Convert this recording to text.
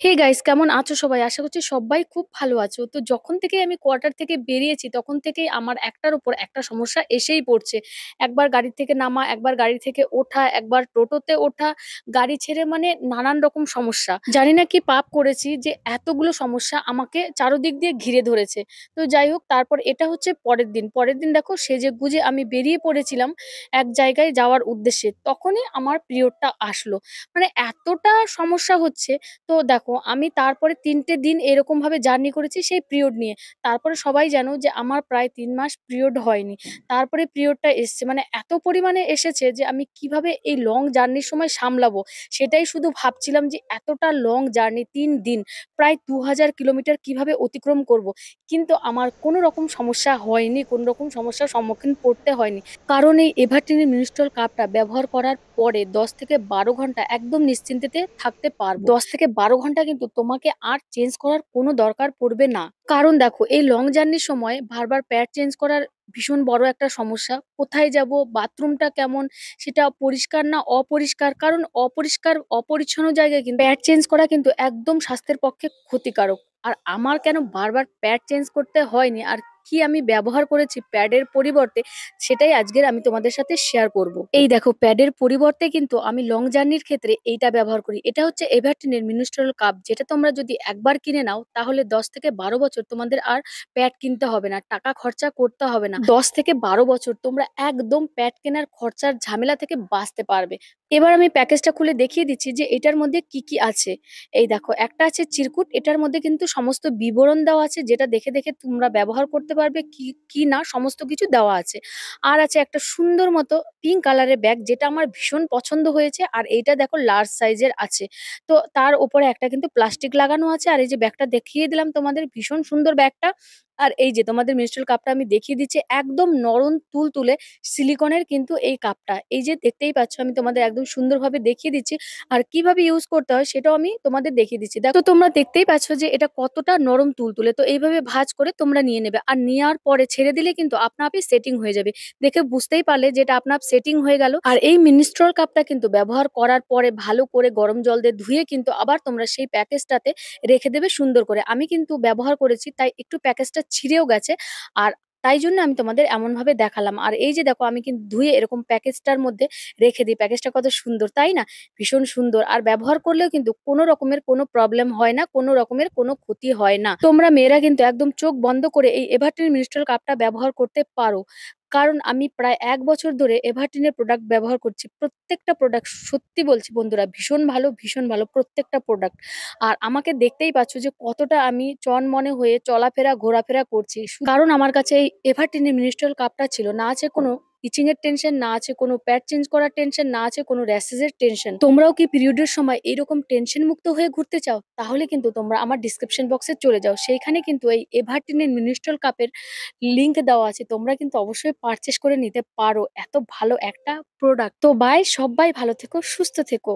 Hey guys, কেমন আছো সবাই? আশা করছি সবাই খুব ভালো আছো। তো যখন থেকে আমি কোয়ার্টার থেকে বেরিয়েছি তখন থেকেই আমার একটার উপর একটা সমস্যা এসেই পড়ছে। একবার গাড়ি থেকে নামা, একবার গাড়ি থেকে ওঠা, একবার টোটোতে ওঠা, গাড়ি ছেড়ে, মানে নানান রকম সমস্যা। জানি না কি পাপ করেছি যে এতগুলো সমস্যা আমাকে চারদিক দিয়ে ঘিরে ধরেছে। তো যাই হোক, তারপর এটা হচ্ছে পরের দিন দেখো, সেজে গুজে আমি বেরিয়ে পড়েছিলাম এক জায়গায় যাওয়ার উদ্দেশ্যে। তখনই আমার পিরিয়ডটা আসলো। মানে এতটা সমস্যা হচ্ছে। তো দেখো, আমি তারপরে ৩ টে দিন এরকম ভাবে জার্নি করেছি সেই পিরিয়ড নিয়ে। তারপরে সবাই জানো যে আমার প্রায় ৩ মাস পিরিয়ড হয়নি। তারপরে পিরিয়ডটা এসছে, মানে এত পরিমাণে এসেছে যে আমি কিভাবে এই লং জার্নির সময় সামলাবো সেটাই শুধু ভাবছিলাম, যে এতটা লং জার্নি ৩ দিন, প্রায় ২০০০ কিলোমিটার কিভাবে অতিক্রম করব। কিন্তু আমার কোনো রকম সমস্যা হয়নি, কোনো রকম সমস্যার সম্মুখীন পড়তে হয়নি। কারণ এই এভারটিনের মিনিস্ট্রল কাপটা ব্যবহার করার পরে ১০ থেকে ১২ ঘন্টা একদম নিশ্চিন্তেতে থাকতে পারবো। ১০ থেকে ১২ ঘন্টা কিন্তু তোমাকে আর চেঞ্জ করার কোনো দরকার পড়বে না। কারণ দেখো, এই লং জার্নির সময় বারবার প্যাড চেঞ্জ করার ভীষণ বড় একটা সমস্যা। কোথায় যাব, বাথরুমটা কেমন, সেটা পরিষ্কার না অপরিষ্কার, কারণ অপরিষ্কার অপরিচ্ছন্ন জায়গায় কিন্তু প্যাড চেঞ্জ করা কিন্তু একদম স্বাস্থ্যের পক্ষে ক্ষতিকারক। আর আমার কেন বারবার প্যাড চেঞ্জ করতে হয়নি, আর কি আমি ব্যবহার করেছি প্যাডের পরিবর্তে, সেটাই আজকের আমি তোমাদের সাথে শেয়ার করব। এই দেখো, প্যাডের পরিবর্তে কিন্তু আমি লং জার্নির ক্ষেত্রে এইটা ব্যবহার করি। এটা হচ্ছে এভারটিনের মিনিস্ট্রাল কাপ, যেটা তোমরা যদি একবার কিনে নাও তাহলে 10 থেকে 12 বছর তোমাদের আর প্যাড কিনতে হবে না, টাকা খরচা করতে হবে না। 10 থেকে 12 বছর তোমরা একদম প্যাড কেনার খরচার ঝামেলা থেকে বাঁচতে পারবে। এবার আমি প্যাকেজটা খুলে দেখিয়ে দিচ্ছি যে এটার মধ্যে কি কি আছে। এই দেখো, একটা আছে চিরকুট। এটার মধ্যে কিন্তু সমস্ত বিবরণ দেওয়া আছে, যেটা দেখে দেখে তোমরা ব্যবহার করতে পারবে, কি কি না সমস্ত কিছু দেওয়া আছে। আর আছে একটা সুন্দর মতো পিঙ্ক কালারের ব্যাগ, যেটা আমার ভীষণ পছন্দ হয়েছে। আর এইটা দেখো লার্জ সাইজের আছে। তো তার উপরে একটা কিন্তু প্লাস্টিক লাগানো আছে। আর এই যে ব্যাগটা দেখিয়ে দিলাম তোমাদের, ভীষণ সুন্দর ব্যাগটা। আর এই যে তোমাদের মিনিস্ট্রাল কাপটা আমি দেখিয়ে দিচ্ছি, একদম নরম তুলতুলে সিলিকনের কিন্তু এই কাপটা। এই যে দেখতেই পাচ্ছ, আমি তোমাদের একদম সুন্দরভাবে দেখিয়ে দিচ্ছি। আর কিভাবে ইউজ করতে হয় সেটাও আমি তোমাদের দেখিয়ে দিচ্ছি। দেখো, তোমরা দেখতেই পাচ্ছ যে এটা কতটা নরম তুলতুলে। তো এইভাবে ভাঁজ করে তোমরা নিয়ে নেবে, আর নেওয়ার পরে ছেড়ে দিলে কিন্তু আপনা আপনি সেটিং হয়ে যাবে। দেখে বুঝতেই পারলে যে এটা আপনার সেটিং হয়ে গেল। আর এই মিনিস্ট্রল কাপটা কিন্তু ব্যবহার করার পরে ভালো করে গরম জল দিয়ে ধুয়ে কিন্তু আবার তোমরা সেই প্যাকেজটাতে রেখে দেবে সুন্দর করে। আমি কিন্তু ব্যবহার করেছি তাই একটু প্যাকেজটা ছিঁড়েও গেছে। আর তাই জন্য আমি তোমাদের এমন ভাবে দেখালাম। আর এই যে দেখো, আমি কিন্তু ধুয়ে এরকম প্যাকেজটার মধ্যে রেখে দিই। প্যাকেজটা কত সুন্দর, তাই না? ভীষণ সুন্দর। আর ব্যবহার করলেও কিন্তু কোনো রকমের কোনো প্রবলেম হয় না, কোনো রকমের কোনো ক্ষতি হয় না। তোমরা মেয়েরা কিন্তু একদম চোখ বন্ধ করে এই এভারটিন মিনিস্ট্রাল কাপটা ব্যবহার করতে পারো। কারণ আমি প্রায় ১ বছর ধরে এভারটিনের প্রোডাক্ট ব্যবহার করছি। প্রত্যেকটা প্রোডাক্ট, সত্যি বলছি বন্ধুরা, ভীষণ ভালো, ভীষণ ভালো প্রত্যেকটা প্রোডাক্ট। আর আমাকে দেখতেই পাচ্ছ যে কতটা আমি চনমনে হয়ে চলাফেরা ঘোরাফেরা করছি। কারণ আমার কাছে এই এভারটিনের মিনিস্ট্রাল কাপটা ছিল। না আছে কোনো ইচিং এর টেনশন, না আছে কোনো প্যাড চেঞ্জ করার টেনশন, না আছে কোনো র্যাশেস এর টেনশন। তোমরাও কি পিরিয়ডের সময় এরকম টেনশন মুক্ত হয়ে ঘুরতে চাও? তাহলে কিন্তু তোমরা আমার ডিসক্রিপশন বক্সে চলে যাও, সেইখানে কিন্তু এই এভারটিনের মিনিস্ট্রাল কাপের লিংক দেওয়া আছে। তোমরা কিন্তু অবশ্যই পারচেস করে নিতে পারো, এত ভালো একটা প্রোডাক্ট। তো বাই, সবাই ভালো থেকো, সুস্থ থেকো।